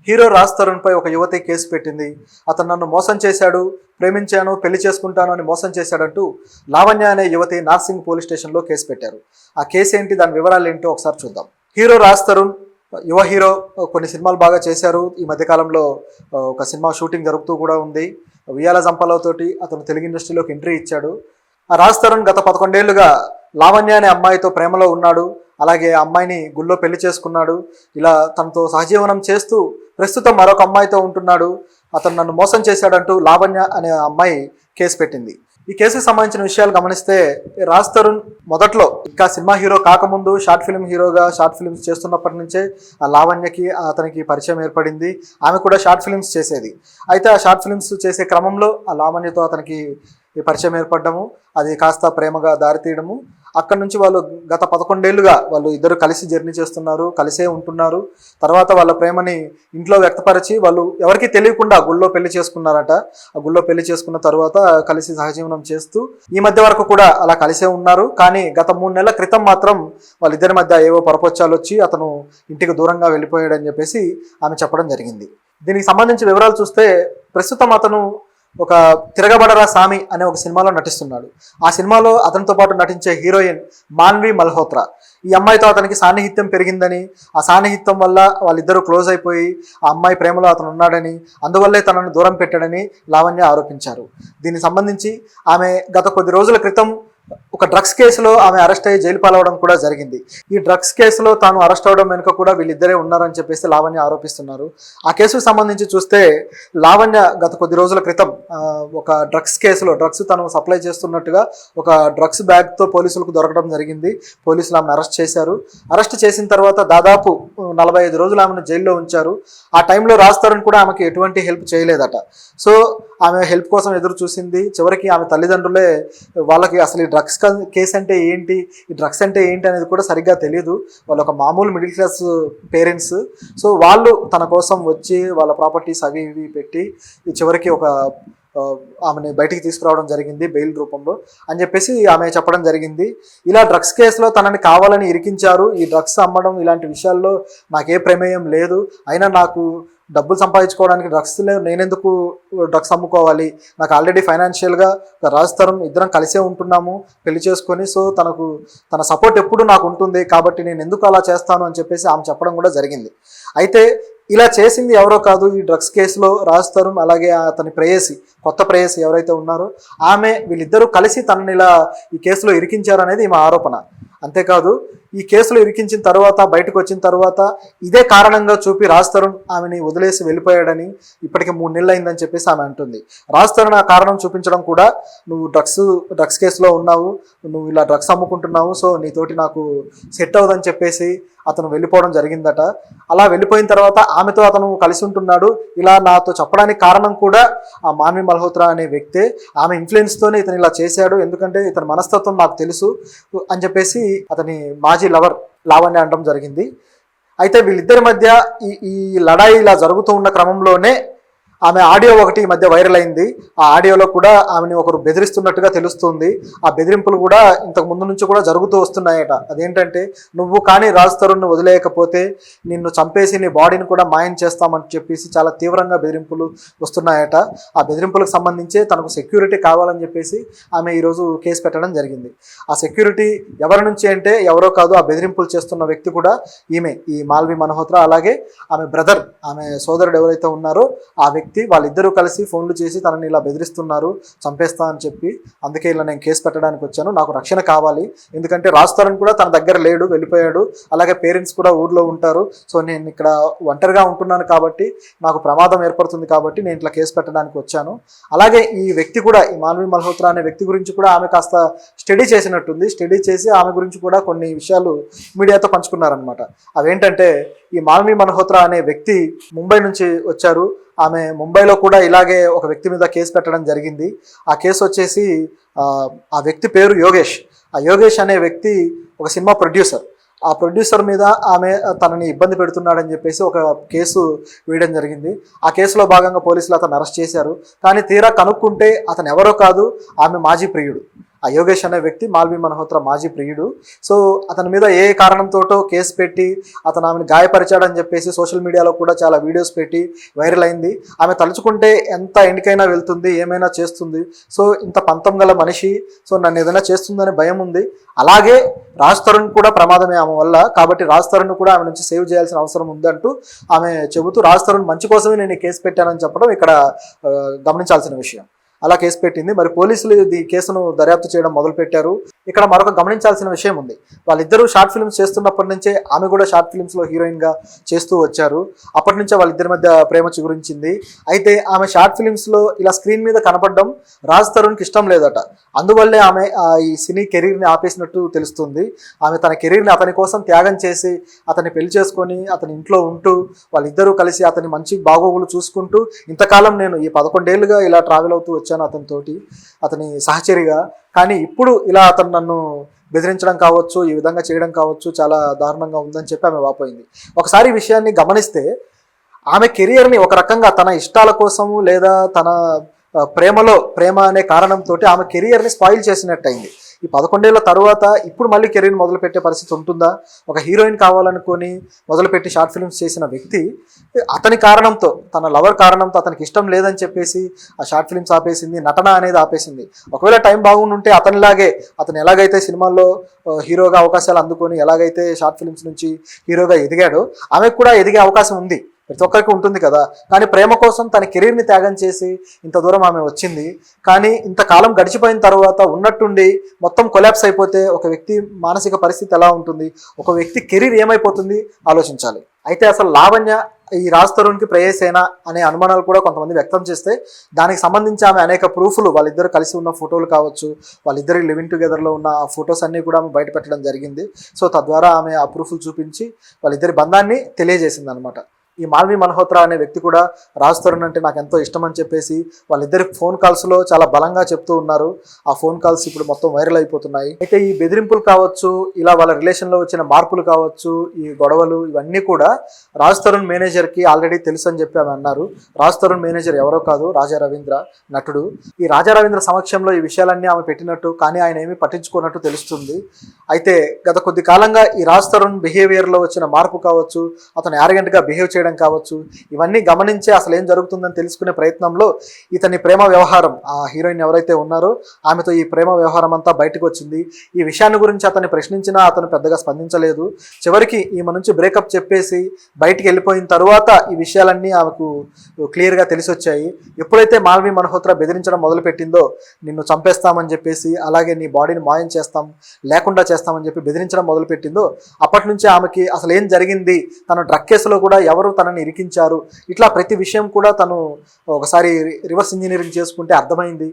Hero Raj తరుణ్పై ఒక యువతి case పెట్టింది. అతను నన్ను మోసం చేశాడు, ప్రేమించాను, పెళ్లి చేసుకుంటాను అని మోసం చేశాడంటూ లావణ్య అనే యువతి నార్సింగ్ పోలీస్ స్టేషన్లో కేసు పెట్టారు. ఆ కేసు ఏంటి, దాని వివరాలు ఏంటో ఒకసారి చూద్దాం. హీరో రాజ్ తరుణ్ యువ హీరో, కొన్ని సినిమాలు బాగా చేశారు. ఈ మధ్యకాలంలో ఒక సినిమా షూటింగ్ జరుగుతూ కూడా ఉంది. ఉయ్యాల జంపాలతోటి అతను తెలుగు ఇండస్ట్రీలోకి ఎంట్రీ ఇచ్చాడు. ఆ రాజ్ తరుణ్ గత 11 ఏళ్లుగా లావణ్య అనే అమ్మాయితో ప్రేమలో ఉన్నాడు. అలాగే అమ్మాయిని గుళ్ళో పెళ్లి చేసుకున్నాడు. ఇలా తనతో సహజీవనం చేస్తూ ప్రస్తుతం మరొక అమ్మాయితో ఉంటున్నాడు. అతను నన్ను మోసం చేశాడంటూ లావణ్య అనే అమ్మాయి కేసు పెట్టింది. ఈ కేసుకు సంబంధించిన విషయాలు గమనిస్తే, రాజ్ తరుణ్ మొదట్లో ఇంకా సినిమా హీరో కాకముందు షార్ట్ ఫిల్మ్ హీరోగా షార్ట్ ఫిల్మ్స్ చేస్తున్నప్పటి నుంచే ఆ లావణ్యకి అతనికి పరిచయం ఏర్పడింది. ఆమె కూడా షార్ట్ ఫిల్మ్స్ చేసేది. అయితే ఆ షార్ట్ ఫిల్మ్స్ చేసే క్రమంలో ఆ లావణ్యతో అతనికి ఈ పరిచయం ఏర్పడము, అది కాస్త ప్రేమగా దారితీయడము. అక్కడి నుంచి వాళ్ళు గత 11 ఏళ్లుగా వాళ్ళు ఇద్దరు కలిసి జర్నీ చేస్తున్నారు, కలిసే ఉంటున్నారు. తర్వాత వాళ్ళ ప్రేమని ఇంట్లో వ్యక్తపరిచి వాళ్ళు ఎవరికీ తెలియకుండా గుళ్ళో పెళ్లి చేసుకున్నారట. ఆ గుళ్ళో పెళ్లి చేసుకున్న తర్వాత కలిసి సహజీవనం చేస్తూ ఈ మధ్య వరకు కూడా అలా కలిసే ఉన్నారు. కానీ గత 3 నెలల క్రితం మాత్రం వాళ్ళిద్దరి మధ్య ఏవో పొరపొచ్చాలు వచ్చి అతను ఇంటికి దూరంగా వెళ్ళిపోయాడని చెప్పేసి ఆమె చెప్పడం జరిగింది. దీనికి సంబంధించి వివరాలు చూస్తే, ప్రస్తుతం అతను ఒక తిరగబడరా సామి అనే ఒక సినిమాలో నటిస్తున్నాడు. ఆ సినిమాలో అతనితో పాటు నటించే హీరోయిన్ మాన్వి మల్హోత్రా. ఈ అమ్మాయితో అతనికి సాన్నిహిత్యం పెరిగిందని, ఆ సాన్నిహిత్యం వల్ల వాళ్ళిద్దరూ క్లోజ్ అయిపోయి ఆ అమ్మాయి ప్రేమలో అతను ఉన్నాడని, అందువల్లే తనను దూరం పెట్టాడని లావణ్య ఆరోపించారు. దీనికి సంబంధించి ఆమె గత కొద్ది రోజుల క్రితం ఒక డ్రగ్స్ కేసులో ఆమె అరెస్ట్ అయ్యి జైలు పాలవడం కూడా జరిగింది. ఈ డ్రగ్స్ కేసులో తాను అరెస్ట్ అవడం వెనుక కూడా వీళ్ళిద్దరే ఉన్నారని చెప్పేసి లావణ్య ఆరోపిస్తున్నారు. ఆ కేసుకు సంబంధించి చూస్తే, లావణ్య గత కొద్ది రోజుల క్రితం ఒక డ్రగ్స్ కేసులో డ్రగ్స్ తను సప్లై చేస్తున్నట్టుగా ఒక డ్రగ్స్ బ్యాగ్తో పోలీసులకు దొరకడం జరిగింది. పోలీసులు ఆమెను అరెస్ట్ చేశారు. అరెస్ట్ చేసిన తర్వాత దాదాపు 45 రోజులు ఆమెను జైల్లో ఉంచారు. ఆ టైంలో రాజ్ తరుణ్ కూడా ఆమెకి ఎటువంటి హెల్ప్ చేయలేదట. సో ఆమె హెల్ప్ కోసం ఎదురు చూసింది. చివరికి ఆమె తల్లిదండ్రులే వాళ్ళకి అసలు ఈ డ్రగ్స్ కేసు అంటే ఏంటి, ఈ డ్రగ్స్ అంటే ఏంటి అనేది కూడా సరిగ్గా తెలియదు. వాళ్ళు ఒక మామూలు మిడిల్ క్లాస్ పేరెంట్స్. సో వాళ్ళు తన కోసం వచ్చి వాళ్ళ ప్రాపర్టీస్ అవి ఇవి పెట్టి చివరికి ఒక ఆమెని బయటికి తీసుకురావడం జరిగింది బెయిల్ రూపంలో అని చెప్పేసి ఆమె చెప్పడం జరిగింది. ఇలా డ్రగ్స్ కేసులో తనని కావాలని ఇరికించారు. ఈ డ్రగ్స్ అమ్మడం ఇలాంటి విషయాల్లో నాకే ప్రమేయం లేదు, అయినా నాకు డబ్బులు సంపాదించుకోవడానికి నేనెందుకు డ్రగ్స్ అమ్ముకోవాలి, నాకు ఆల్రెడీ ఫైనాన్షియల్గా రాజ్ తరుణ్ ఇద్దరం కలిసే ఉంటున్నాము పెళ్లి చేసుకొని, సో తన సపోర్ట్ ఎప్పుడు నాకు ఉంటుంది, కాబట్టి నేను ఎందుకు అలా చేస్తాను అని చెప్పేసి ఆమె చెప్పడం కూడా జరిగింది. అయితే ఇలా చేసింది ఎవరో కాదు, ఈ డ్రగ్స్ కేసులో రాజ్ తరుణ్ అలాగే అతని ప్రేయసి, కొత్త ప్రేయసి ఎవరైతే ఉన్నారో ఆమె, వీళ్ళిద్దరూ కలిసి తనని ఇలా ఈ కేసులో ఇరికించారు అనేది ఈమె ఆరోపణ. అంతేకాదు, ఈ కేసులో ఇరికించిన తర్వాత బయటకు వచ్చిన తర్వాత ఇదే కారణంగా చూపి రాజ్ తరుణ్ ఆమెని వదిలేసి వెళ్ళిపోయాడని, ఇప్పటికే 3 నెలలు అయిందని చెప్పేసి ఆమె అంటుంది. రాజ్ తరుణ్ ఆ కారణం చూపించడం కూడా, నువ్వు డ్రగ్స్ కేసులో ఉన్నావు, నువ్వు ఇలా డ్రగ్స్ అమ్ముకుంటున్నావు, సో నీతోటి నాకు సెట్ అవ్వదని చెప్పేసి అతను వెళ్ళిపోవడం జరిగిందట. అలా వెళ్ళిపోయిన తర్వాత ఆమెతో అతను కలిసి ఉంటున్నాడు. ఇలా నాతో చెప్పడానికి కారణం కూడా ఆ మాన్వి మల్హోత్రా అనే వ్యక్తే. ఆమె ఇన్ఫ్లుయెన్స్తోనే ఇతను ఇలా చేశాడు, ఎందుకంటే ఇతని మనస్తత్వం నాకు తెలుసు అని చెప్పేసి అతని మాజీ లవర్ లావణ్య అనడం జరిగింది. అయితే వీళ్ళిద్దరి మధ్య ఈ లడాయి ఇలా జరుగుతూ ఉన్న క్రమంలోనే ఆమె ఆడియో ఒకటి ఈ మధ్య వైరల్ అయింది. ఆ ఆడియోలో కూడా ఆమెని ఒకరు బెదిరిస్తున్నట్టుగా తెలుస్తుంది. ఆ బెదిరింపులు కూడా ఇంతకు ముందు నుంచి కూడా జరుగుతూ వస్తున్నాయట. అదేంటంటే, నువ్వు కానీ రాజ్ తరుణ్ను వదిలేయకపోతే నిన్ను చంపేసి నీ బాడీని కూడా మాయం చేస్తామని చెప్పేసి చాలా తీవ్రంగా బెదిరింపులు వస్తున్నాయట. ఆ బెదిరింపులకు సంబంధించి తనకు సెక్యూరిటీ కావాలని చెప్పేసి ఆమె ఈరోజు కేసు పెట్టడం జరిగింది. ఆ సెక్యూరిటీ ఎవరి నుంచి అంటే ఎవరో కాదు, ఆ బెదిరింపులు చేస్తున్న వ్యక్తి కూడా ఈమె, ఈ మాల్వి మల్హోత్రా. అలాగే ఆమె బ్రదర్, ఆమె సోదరుడు ఎవరైతే ఉన్నారో ఆ వ్యక్తి, వాళ్ళిద్దరూ కలిసి ఫోన్లు చేసి తనని ఇలా బెదిరిస్తున్నారు, చంపేస్తా అని చెప్పి, అందుకే ఇలా నేను కేసు పెట్టడానికి వచ్చాను, నాకు రక్షణ కావాలి, ఎందుకంటే రాజ్ తరుణ్ కూడా తన దగ్గర లేడు, వెళ్ళిపోయాడు, అలాగే పేరెంట్స్ కూడా ఊర్లో ఉంటారు, సో నేను ఇక్కడ ఒంటరిగా ఉంటున్నాను కాబట్టి నాకు ప్రమాదం ఏర్పడుతుంది, కాబట్టి నేను ఇట్లా కేసు పెట్టడానికి వచ్చాను. అలాగే ఈ వ్యక్తి కూడా, ఈ మాన్వి మల్హోత్రా అనే వ్యక్తి గురించి కూడా ఆమె కాస్త స్టడీ చేసినట్టుంది. స్టడీ చేసి ఆమె గురించి కూడా కొన్ని విషయాలు మీడియాతో పంచుకున్నారనమాట. అవేంటంటే, ఈ మాన్వి మల్హోత్రా అనే వ్యక్తి ముంబై నుంచి వచ్చారు. ఆమె ముంబైలో కూడా ఇలాగే ఒక వ్యక్తి మీద కేసు పెట్టడం జరిగింది. ఆ కేసు వచ్చేసి, ఆ వ్యక్తి పేరు యోగేష్. ఆ యోగేష్ అనే వ్యక్తి ఒక సినిమా ప్రొడ్యూసర్. ఆ ప్రొడ్యూసర్ మీద ఆమె తనని ఇబ్బంది పెడుతున్నాడని చెప్పేసి ఒక కేసు వేయడం జరిగింది. ఆ కేసులో భాగంగా పోలీసులు అతను అరెస్ట్ చేశారు. కానీ తీరా కనుక్కుంటే అతను ఎవరో కాదు, ఆమె మాజీ ప్రియుడు. ఆ యోగేష్ అనే వ్యక్తి మాల్వి మల్హోత్రా మాజీ ప్రియుడు. సో అతని మీద ఏ కారణంతోటో కేసు పెట్టి అతను ఆమెను గాయపరిచాడని చెప్పేసి సోషల్ మీడియాలో కూడా చాలా వీడియోస్ పెట్టి వైరల్ అయింది. ఆమె తలుచుకుంటే ఎంత ఎండికైనా వెళ్తుంది, ఏమైనా చేస్తుంది. సో ఇంత పంతం గల మనిషి, సో నన్ను ఏదైనా చేస్తుందనే భయం ఉంది. అలాగే రాజ్ తరుణ్ కూడా ప్రమాదమే ఆమె వల్ల, కాబట్టి రాజ్ తరుణ్ కూడా ఆమె నుంచి సేవ్ చేయాల్సిన అవసరం ఉందంటూ ఆమె చెబుతూ రాజ్ తరుణ్ మంచి కోసమే నేను ఈ కేసు పెట్టానని చెప్పడం ఇక్కడ గమనించాల్సిన విషయం. అలా కేసు పెట్టింది. మరి పోలీసులు ఈ కేసును దర్యాప్తు చేయడం మొదలుపెట్టారు. ఇక్కడ మరొక గమనించాల్సిన విషయం ఉంది. వాళ్ళిద్దరూ షార్ట్ ఫిల్మ్స్ చేస్తున్నప్పటి నుంచే ఆమె కూడా షార్ట్ ఫిల్మ్స్లో హీరోయిన్గా చేస్తూ వచ్చారు. అప్పటి నుంచే వాళ్ళిద్దరి మధ్య ప్రేమ చిగురించింది. అయితే ఆమె షార్ట్ ఫిల్మ్స్లో ఇలా స్క్రీన్ మీద కనపడడం రాజ్ తరుణ్కి ఇష్టం లేదట. అందువల్లే ఆమె ఈ సినీ కెరీర్ని ఆపేసినట్టు తెలుస్తుంది. ఆమె తన కెరీర్ని అతని కోసం త్యాగం చేసి అతన్ని పెళ్లి చేసుకొని అతని ఇంట్లో ఉంటూ వాళ్ళిద్దరూ కలిసి అతని మంచి బాగోగులు చూసుకుంటూ ఇంతకాలం నేను ఈ 11 ఏళ్ళుగా ఇలా ట్రావెల్ అవుతూ వచ్చాను అతనితోటి, అతని సహచరిగా. కానీ ఇప్పుడు ఇలా అతను నన్ను బెదిరించడం కావచ్చు, ఈ విధంగా చేయడం కావచ్చు, చాలా దారుణంగా ఉందని చెప్పి ఆమె వాపోయింది. ఒకసారి ఈ విషయాన్ని గమనిస్తే ఆమె కెరియర్ని ఒక రకంగా తన ఇష్టాల కోసము లేదా తన ప్రేమ అనే కారణంతో ఆమె కెరియర్ని స్పాయిల్ చేసినట్టయింది. ఈ 11 ఏళ్ల తర్వాత ఇప్పుడు మళ్ళీ కెరీర్ మొదలుపెట్టే పరిస్థితి ఉంటుందా? ఒక హీరోయిన్ కావాలనుకొని మొదలుపెట్టి షార్ట్ ఫిల్మ్స్ చేసిన వ్యక్తి అతని కారణంతో, తన లవర్ కారణంతో అతనికి ఇష్టం లేదని చెప్పేసి ఆ షార్ట్ ఫిల్మ్స్ ఆపేసింది, నటన అనేది ఆపేసింది. ఒకవేళ టైం బాగుండుంటే అతను ఎలాగైతే సినిమాల్లో హీరోగా అవకాశాలు అందుకొని ఎలాగైతే షార్ట్ ఫిల్మ్స్ నుంచి హీరోగా ఎదిగాడో ఆమెకు కూడా ఎదిగే అవకాశం ఉంది. ప్రతి ఒక్కరికి ఉంటుంది కదా. కానీ ప్రేమ కోసం తన కెరీర్ని త్యాగం చేసి ఇంత దూరం ఆమె వచ్చింది. కానీ ఇంతకాలం గడిచిపోయిన తర్వాత ఉన్నట్టుండి మొత్తం కొలాప్స్ అయిపోతే ఒక వ్యక్తి మానసిక పరిస్థితి ఎలా ఉంటుంది, ఒక వ్యక్తి కెరీర్ ఏమైపోతుంది ఆలోచించాలి. అయితే అసలు లావణ్య ఈ రాజ్ తరుణ్కి ప్రేయసేనా అనే అనుమానాలు కూడా కొంతమంది వ్యక్తం చేస్తే దానికి సంబంధించి ఆమె అనేక ప్రూఫ్లు, వాళ్ళిద్దరు కలిసి ఉన్న ఫోటోలు కావచ్చు, వాళ్ళిద్దరు లివింగ్ టుగెదర్లో ఉన్న ఆ ఫొటోస్ అన్నీ కూడా ఆమె బయట పెట్టడం జరిగింది. సో తద్వారా ఆమె ఆ ప్రూఫ్లు చూపించి వాళ్ళిద్దరి బంధాన్ని తెలియజేసింది అనమాట. ఈ మాల్వి మల్హోత్రా అనే వ్యక్తి కూడా రాజ్ తరుణ్ అంటే నాకు ఎంతో ఇష్టం అని చెప్పేసి వాళ్ళిద్దరి ఫోన్ కాల్స్లో చాలా బలంగా చెప్తూ ఉన్నారు. ఆ ఫోన్ కాల్స్ ఇప్పుడు మొత్తం వైరల్ అయిపోతున్నాయి. అయితే ఈ బెదిరింపులు కావచ్చు, ఇలా వాళ్ళ రిలేషన్లో వచ్చిన మార్పులు కావచ్చు, ఈ గొడవలు ఇవన్నీ కూడా రాజ్ తరుణ్ మేనేజర్కి ఆల్రెడీ తెలుసు అని చెప్పి ఆమె అన్నారు. రాజ్ తరుణ్ మేనేజర్ ఎవరో కాదు, రాజా రవీంద్ర, నటుడు. ఈ రాజా రవీంద్ర సమక్షంలో ఈ విషయాలన్నీ ఆమె పెట్టినట్టు, కానీ ఆయన ఏమీ పట్టించుకున్నట్టు తెలుస్తుంది. అయితే గత కొద్ది కాలంగా ఈ రాజ్ తరుణ్ బిహేవియర్లో వచ్చిన మార్పు కావచ్చు, అతను యారగెంట్గా బిహేవ్ చేయడం కావచ్చు, ఇవన్నీ గమనించి అసలు ఏం జరుగుతుందని తెలుసుకునే ప్రయత్నంలో ఇతని ప్రేమ వ్యవహారం, ఆ హీరోయిన్ ఎవరైతే ఉన్నారో ఆమెతో ఈ ప్రేమ వ్యవహారం అంతా బయటకు వచ్చింది. ఈ విషయాన్ని గురించి అతన్ని ప్రశ్నించినా అతను పెద్దగా స్పందించలేదు. చివరికి ఈమె నుంచి బ్రేకప్ చెప్పేసి బయటికి వెళ్ళిపోయిన తరువాత ఈ విషయాలన్నీ ఆమెకు క్లియర్గా తెలిసి వచ్చాయి. ఎప్పుడైతే మాల్వి మల్హోత్రా బెదిరించడం మొదలుపెట్టిందో, నిన్ను చంపేస్తామని చెప్పేసి, అలాగే నీ బాడీని మాయం చేస్తాం, లేకుండా చేస్తామని చెప్పి బెదిరించడం మొదలుపెట్టిందో అప్పటి నుంచి ఆమెకి అసలు ఏం జరిగింది, తన డ్రగ్ కేసులో కూడా ఎవరు తనని ఇరికించారు, ఇట్లా ప్రతి విషయం కూడా తను ఒకసారి రివర్స్ ఇంజనీరింగ్ చేసుకుంటే అర్థమైంది.